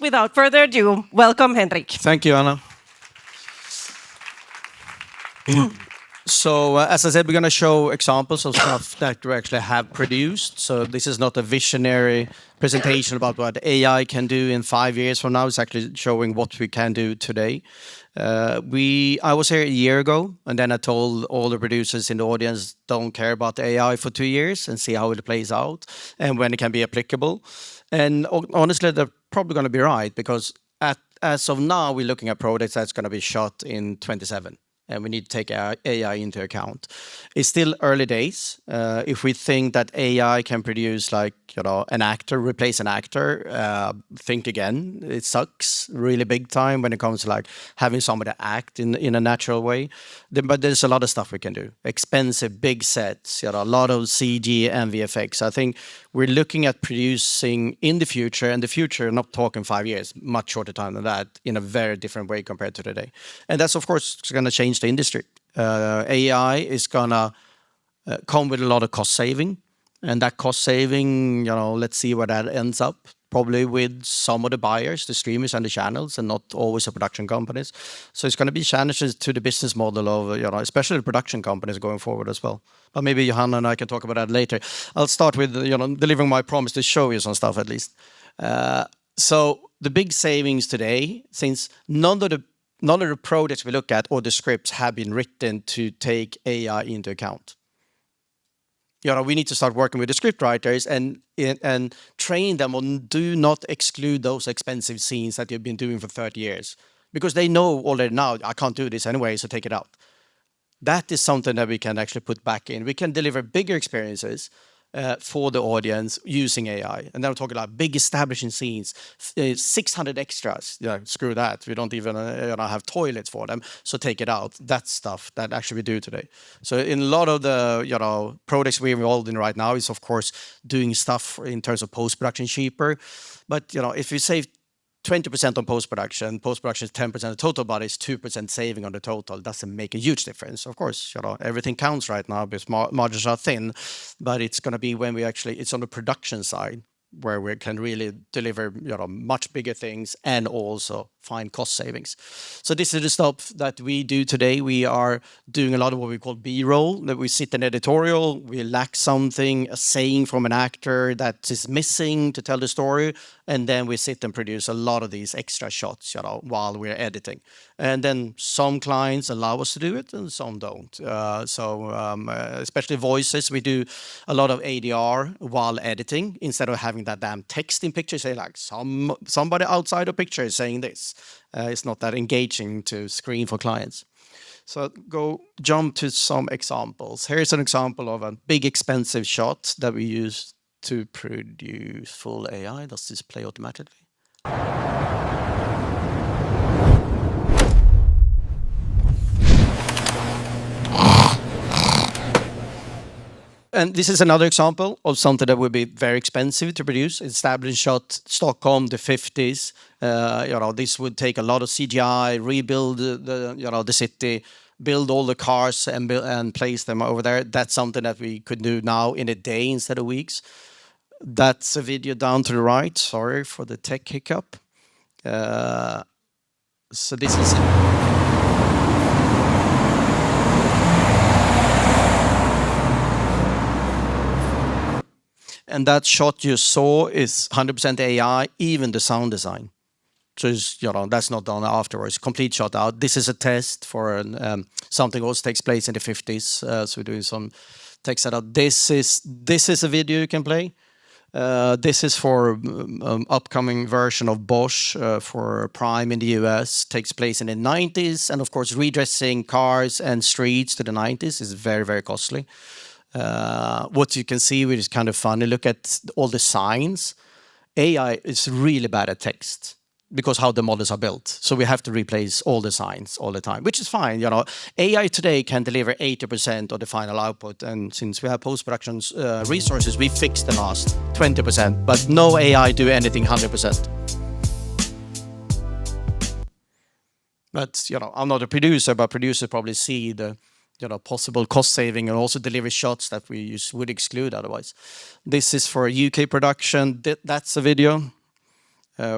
Without further ado, welcome, Henrik. Thank you, Anna. So, as I said, we're going to show examples of stuff that we actually have produced. So this is not a visionary presentation about what AI can do in 5 years from now. It's actually showing what we can do today. I was here a year ago, and then I told all the producers in the audience, don't care about AI for 2 years and see how it plays out and when it can be applicable. And honestly, they're probably going to be right, because as of now, we're looking at products that's going to be shot in 27. And we need to take AI into account. It's still early days. If we think that AI can produce, like, an actor, replace an actor, think again. It sucks really big time when it comes to like having somebody act in a natural way. But there's a lot of stuff we can do. Expensive, big sets, a lot of CG and VFX. I think we're looking at producing in the future, and the future, not talking 5 years, much shorter time than that, in a very different way compared to today. And that's, of course, going to change the industry. AI is going to come with a lot of cost saving. And that cost saving, let's see where that ends up. Probably with some of the buyers, the streamers and the channels, and not always the production companies. So it's going to be challenges to the business model of, especially the production companies going forward as well. But maybe Johanna and I can talk about that later. I'll start with, delivering my promise to show you some stuff at least. So the big savings today, since none of the projects we look at or the scripts have been written to take AI into account. We need to start working with the script writers and train them on do not exclude those expensive scenes that you've been doing for 30 years. Because they know already now, I can't do this anyway, so take it out. That is something that we can actually put back in. We can deliver bigger experiences for the audience using AI. And then we're talking about big establishing scenes, 600 extras. Screw that. We don't even have toilets for them. So take it out. That's stuff that actually we do today. So in a lot of the projects we're involved in right now is, of course, doing stuff in terms of post-production cheaper. But if you save 20% on post-production is 10% of the total, but it's 2% saving on the total. Doesn't make a huge difference. Of course, everything counts right now because margins are thin, but it's going to be when it's on the production side where we can really deliver, much bigger things and also find cost savings. So this is the stuff that we do today. We are doing a lot of what we call B-roll, that we sit in editorial, we lack something, a saying from an actor that is missing to tell the story, and then we sit and produce a lot of these extra shots, while we're editing. And then some clients allow us to do it and some don't. Especially voices, we do a lot of ADR while editing instead of having that damn text in picture, say like somebody outside the picture is saying this. It's not that engaging to screen for clients. So jump to some examples. Here's an example of a big expensive shot that we use to produce full AI. Does this play automatically? And this is another example of something that would be very expensive to produce. Established shot, Stockholm, the 50s. This would take a lot of CGI, rebuild the city, build all the cars and place them over there. That's something that we could do now in a day instead of weeks. That's a video down to the right. Sorry for the tech hiccup. So this is and that shot you saw is 100% AI, even the sound design. So that's not done afterwards. Complete shot out. This is a test for something also takes place in the 50s. So we're doing some tech setup. This is a video you can play. This is for upcoming version of Bosch for Prime in the US. Takes place in the 90s, and of course redressing cars and streets to the 90s is very, very costly. What you can see, which is kind of funny, look at all the signs. AI is really bad at text because how the models are built. So we have to replace all the signs all the time, which is fine. AI today can deliver 80% of the final output. And since we have post-production resources, we fix the last 20%, but no AI do anything 100%. But, I'm not a producer, but producers probably see the possible cost saving and also deliver shots that we would exclude otherwise. This is for a UK production. That's a video.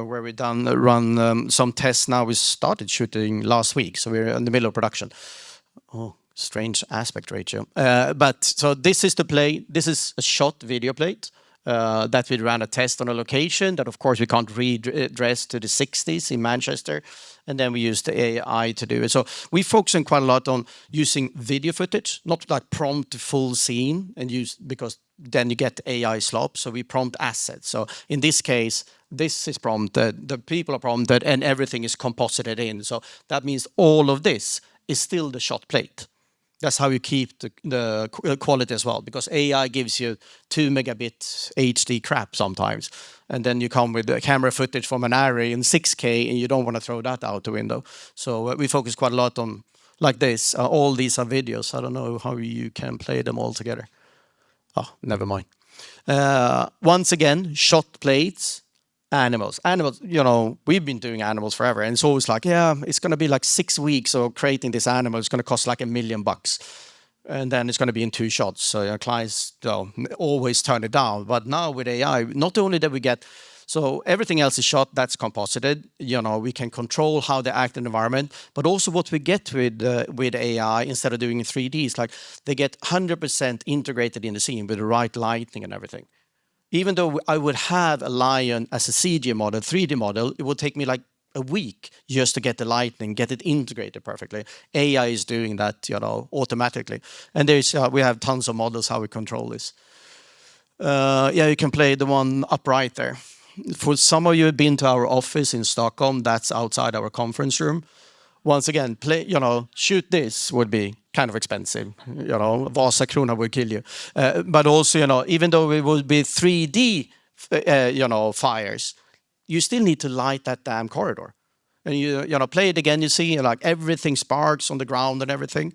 where we run some tests now. We started shooting last week, so we're in the middle of production. Oh, strange aspect ratio. But so this is the plate. This is a shot video plate that we ran a test on a location that, of course, we can't redress to the 60s in Manchester. And then we used the AI to do it. So we focus quite a lot on using video footage, not like prompt full scene, and use because then you get AI slop. So we prompt assets. So in this case, this is prompted, the people are prompted, and everything is composited in. So that means all of this is still the shot plate. That's how you keep the quality as well, because AI gives you 2 megabit HD crap sometimes. And then you come with the camera footage from an array in 6K and you don't want to throw that out the window. So we focus quite a lot on like this. All these are videos. I don't know how you can play them all together. Oh, never mind. Once again, shot plates. Animals, we've been doing animals forever, and it's always like, yeah, it's going to be like 6 weeks of creating this animal. It's going to cost like $1 million, and then it's going to be in 2 shots. So your clients always turn it down. But now with AI, not only that we get, so everything else is shot, that's composited. We can control how they act in the environment, but also what we get with AI instead of doing in 3D is like they get 100% integrated in the scene with the right lighting and everything. Even though I would have a lion as a CG model, 3D model, it would take me like a week just to get the lighting, get it integrated perfectly. AI is doing that, automatically. And we have tons of models how we control this. You can play the one up right there. For some of you who've been to our office in Stockholm, that's outside our conference room. Once again, shoot this would be kind of expensive. Vasa Krona would kill you. But also, even though it would be 3D, fires, you still need to light that damn corridor. And you play it again, you see like everything sparks on the ground and everything.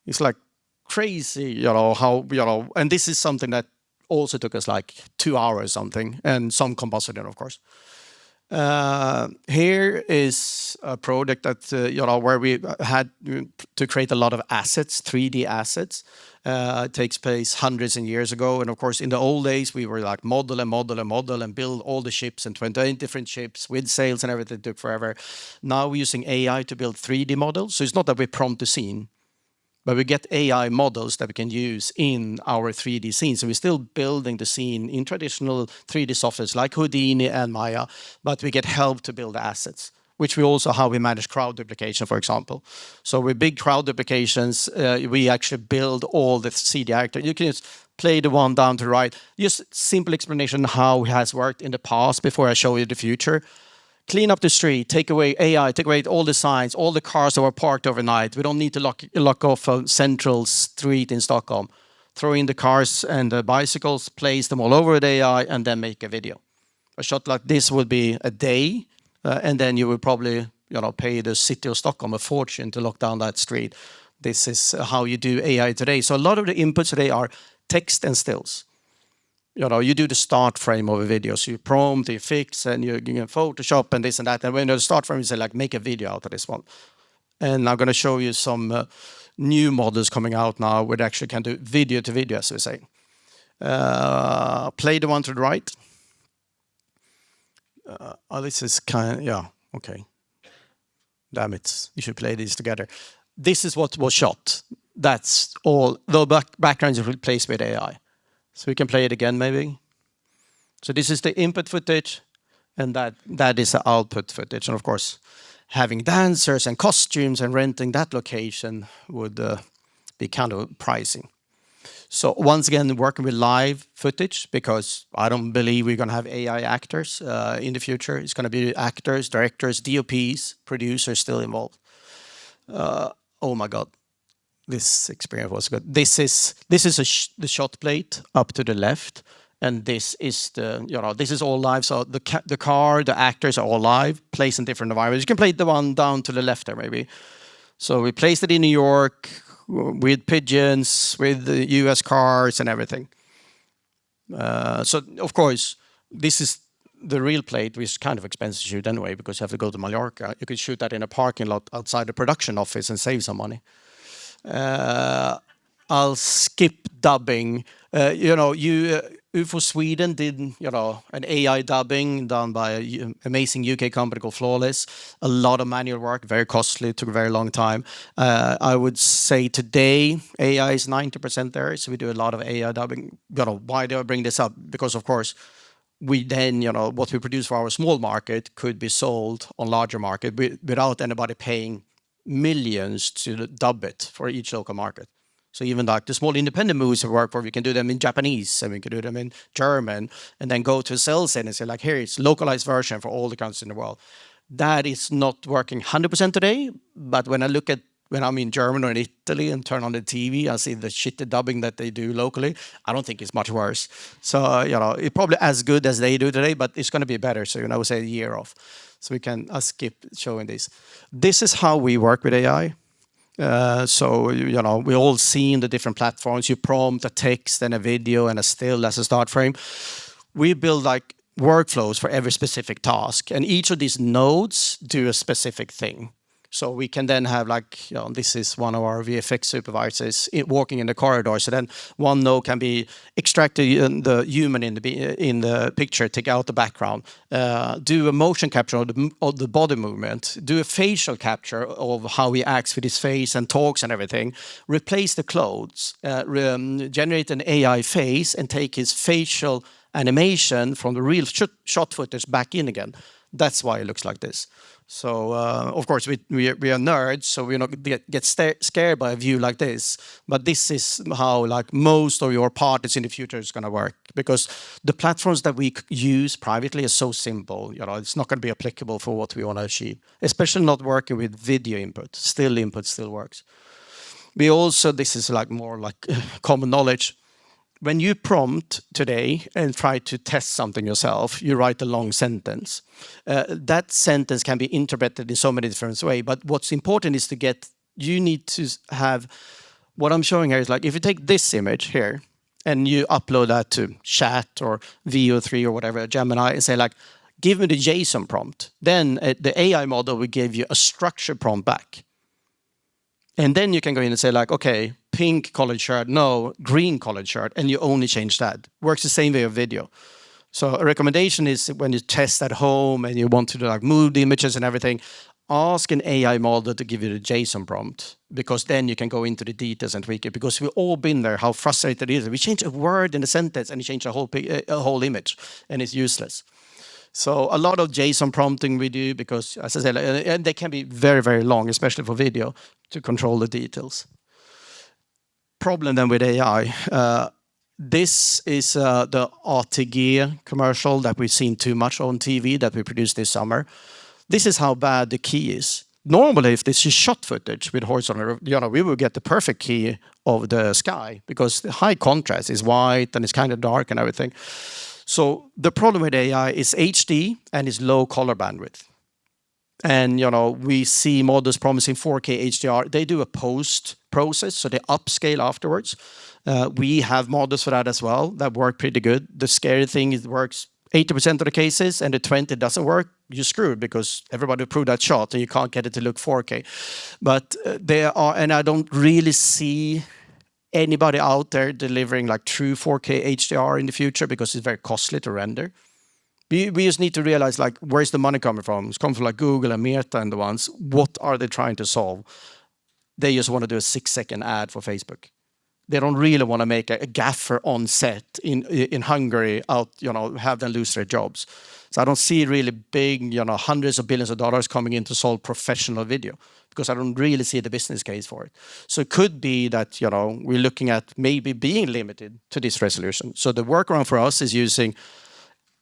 It's like crazy, how, and this is something that also took us like 2 hours something, and some compositing, of course. Here is a project that where we had to create a lot of assets, 3D assets. It takes place hundreds of years ago, and of course, in the old days, we were like model and build all the ships and 28 different ships with sails and everything. It took forever. Now we're using AI to build 3D models, so it's not that we prompt the scene, but we get AI models that we can use in our 3D scenes. So we're still building the scene in traditional 3D softwares like Houdini and Maya, but we get help to build assets, which we also how we manage crowd duplication, for example. So with big crowd duplications, we actually build all the CD actor. You can just play the one down to the right. Just simple explanation how it has worked in the past before I show you the future. Clean up the street, take away AI, take away all the signs, all the cars that were parked overnight. We don't need to lock off a central street in Stockholm. Throw in the cars and the bicycles, place them all over with AI, and then make a video. A shot like this would be a day, and then you would probably pay the city of Stockholm a fortune to lock down that street. This is how you do AI today. So a lot of the inputs today are text and stills. You do the start frame of a video. So you prompt, you fix, and you can Photoshop and this and that. And when the start frame, you say, like, make a video out of this one. And I'm going to show you some new models coming out now where they actually can do video to video, as we say. Play the one to the right. This is okay. Damn it. You should play these together. This is what was shot. That's all. The background is replaced with AI. So we can play it again, maybe. So this is the input footage, and that is the output footage. And of course, having dancers and costumes and renting that location would be kind of pricey. So once again, working with live footage, because I don't believe we're going to have AI actors in the future. It's going to be actors, directors, DOPs, producers still involved. Oh my God. This experience was good. This is the shot plate up to the left, and this is this is all live. So the car, the actors are all live, placed in different environments. You can play the one down to the left there, maybe. So we placed it in New York with pigeons, with the U.S. cars and everything. So of course, this is the real plate, which is kind of expensive to shoot anyway, because you have to go to Mallorca. You could shoot that in a parking lot outside the production office and save some money. I'll skip dubbing. UFO Sweden did, an AI dubbing done by an amazing UK company called Flawless. A lot of manual work, very costly, took a very long time. I would say today AI is 90% there, so we do a lot of AI dubbing. Why do I bring this up? Because of course we then, what we produce for our small market could be sold on larger market without anybody paying millions to dub it for each local market. So even like the small independent movies we work for, we can do them in Japanese and we can do them in German, and then go to a sales center and say like, here, it's localized version for all the countries in the world. That is not working 100% today, but when I'm in Germany or in Italy and turn on the TV, I see the shitty dubbing that they do locally. I don't think it's much worse. So, it's probably as good as they do today, but it's going to be better soon. I would say a year off. So we can skip showing this. This is how we work with AI. So, we all seen the different platforms. You prompt a text and a video and a still as a start frame. We build like workflows for every specific task, and each of these nodes do a specific thing. So we can then have like, this is one of our VFX supervisors walking in the corridor. So then one node can be extract the human in the picture, take out the background, do a motion capture of the body movement, do a facial capture of how he acts with his face and talks and everything, replace the clothes, generate an AI face and take his facial animation from the real shot footage back in again. That's why it looks like this. So, of course, we are nerds, so we not get scared by a view like this. But this is how like most of your parties in the future is going to work, because the platforms that we use privately are so simple. It's not going to be applicable for what we want to achieve, especially not working with video input. Still input still works. We also, this is like more like common knowledge. When you prompt today and try to test something yourself, you write a long sentence. That sentence can be interpreted in so many different ways. But what's important is you need to have, what I'm showing here is like, if you take this image here and you upload that to Chat or VO3 or whatever, Gemini, and say like, give me the JSON prompt. Then the AI model will give you a structured prompt back. And then you can go in and say like, okay, pink collared shirt, no, green collared shirt, and you only change that. Works the same way of video. So a recommendation is when you test at home and you want to do like move the images and everything, ask an AI model to give you the JSON prompt, because then you can go into the details and tweak it, because we've all been there, how frustrated it is. We change a word in a sentence and you change a whole image and it's useless. So a lot of JSON prompting we do, because as I said, and they can be very, very long, especially for video, to control the details. Problem then with AI. This is the ATG commercial that we've seen too much on TV that we produced this summer. This is how bad the key is. Normally, if this is shot footage with horizontal, we will get the perfect key of the sky, because the high contrast is white and it's kind of dark and everything. So the problem with AI is HD and is low color bandwidth. And, we see models promising 4K HDR. They do a post process, so they upscale afterwards. We have models for that as well that work pretty good. The scary thing is it works 80% of the cases, and the 20 doesn't work, you're screwed, because everybody approved that shot and you can't get it to look 4K. But and I don't really see anybody out there delivering like true 4K HDR in the future, because it's very costly to render. We just need to realize like, where's the money coming from? It's coming from like Google and Meta and the ones. What are they trying to solve? They just want to do a 6-second ad for Facebook. They don't really want to make a gaffer on set in Hungary out, have them lose their jobs. So I don't see really big, hundreds of billions of dollars coming in to solve professional video, because I don't really see the business case for it. So it could be that, we're looking at maybe being limited to this resolution. So the workaround for us is using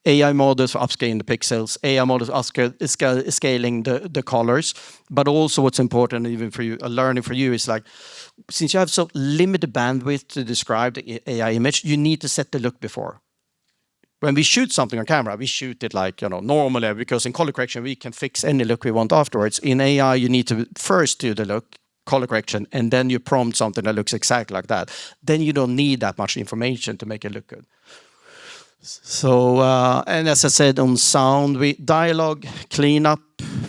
AI models for upscaling the pixels, AI models for scaling the colors. But also what's important, even for you, a learning for you, is like, since you have so limited bandwidth to describe the AI image, you need to set the look before. When we shoot something on camera, we shoot it like, normally, because in color correction, we can fix any look we want afterwards. In AI, you need to first do the look, color correction, and then you prompt something that looks exactly like that. Then you don't need that much information to make it look good. So, and as I said on sound, dialogue cleanup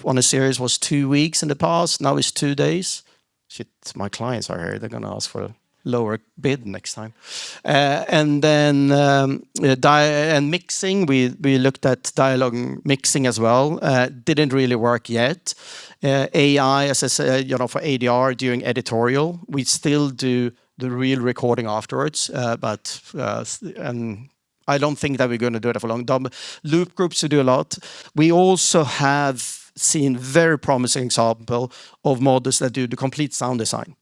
on a series was 2 weeks in the past. Now it's 2 days. Shit, my clients are here. They're going to ask for lower bid next time. And then and mixing, we looked at dialogue mixing as well. Didn't really work yet. AI, as I said, for ADR doing editorial, we still do the real recording afterwards, but and I don't think that we're going to do it for long. Loop groups to do a lot. We also have seen very promising example of models that do the complete sound design.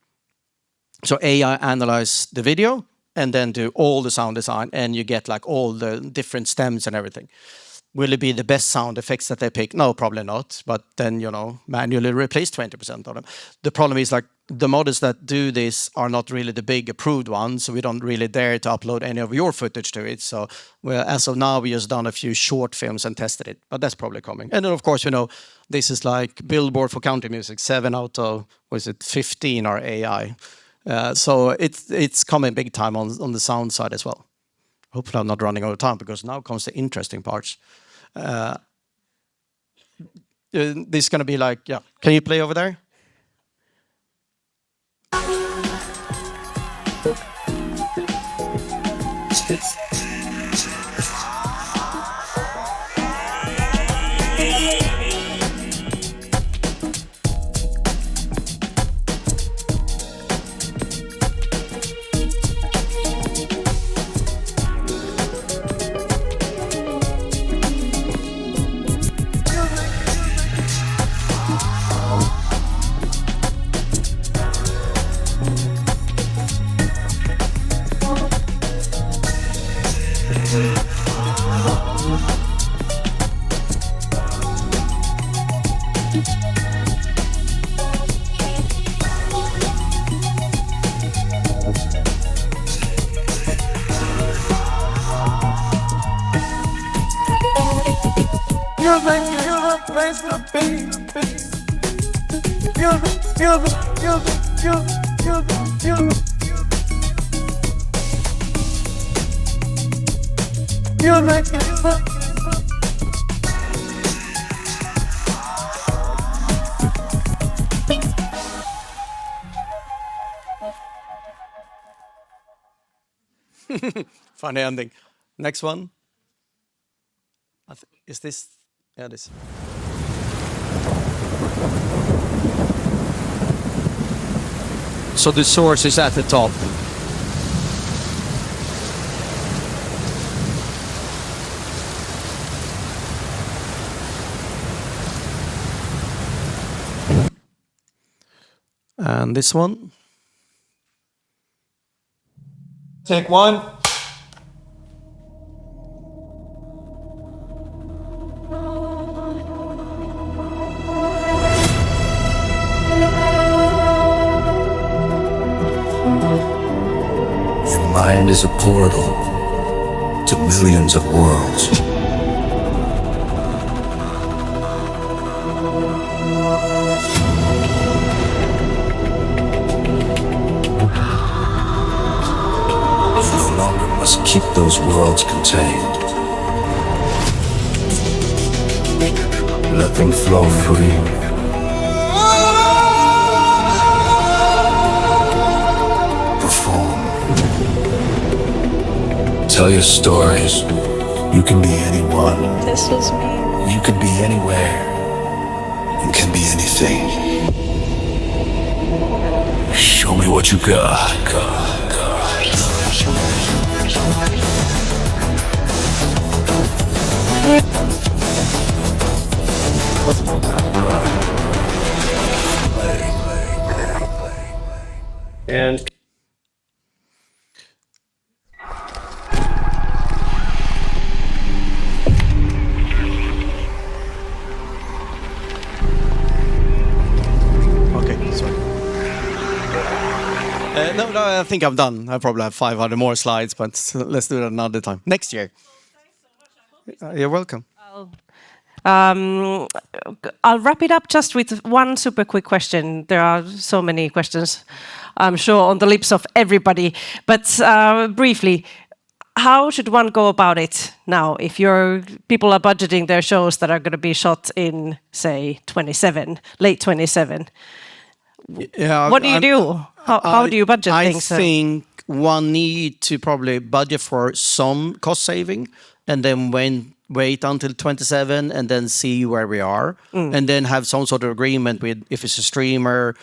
So AI analyze the video and then do all the sound design, and you get like all the different stems and everything. Will it be the best sound effects that they pick? No, probably not. But then, manually replace 20% of them. The problem is like the models that do this are not really the big approved ones, so we don't really dare to upload any of your footage to it. So as of now, we just done a few short films and tested it, but that's probably coming. And then of course, this is like Billboard for country music. 7 out of, 15 are AI. So it's coming big time on the sound side as well. Hopefully I'm not running out of time, because now comes the interesting parts. This is going to be like, yeah. Can you play over there? You're the place to be. You're Funny ending. Next one. Is this? Yeah, this. So the source is at the top. And this one. Take one. Your mind is a portal to millions of worlds. You no longer must keep those worlds contained. Let them flow free. Perform. Tell your stories. You can be anyone. This was me. You can be anywhere. You can be anything. Show me what you got. And okay, sorry. No, I think I'm done. I probably have 500 more slides, but let's do it another time. Next year. You're welcome. I'll wrap it up just with one super quick question. There are so many questions, I'm sure, on the lips of everybody. But briefly, how should one go about it now? If people are budgeting their shows that are going to be shot in, say, late 27, Yeah, What do you do? How do you budget things? I think one need to probably budget for some cost saving, and then wait until 27 and then see where we are, and then have some sort of agreement with, if it's a streamer,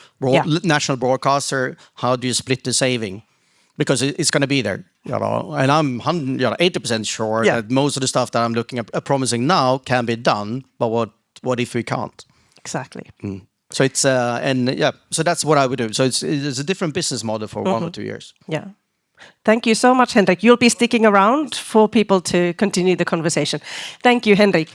national broadcaster, how do you split the saving? Because it's going to be there, and I'm 80% sure that most of the stuff that I'm looking at promising now can be done, but what if we can't? Exactly. So it's so that's what I would do. So it's a different business model for 1 or 2 years. Yeah. Thank you so much, Henric. You'll be sticking around for people to continue the conversation. Thank you, Henric.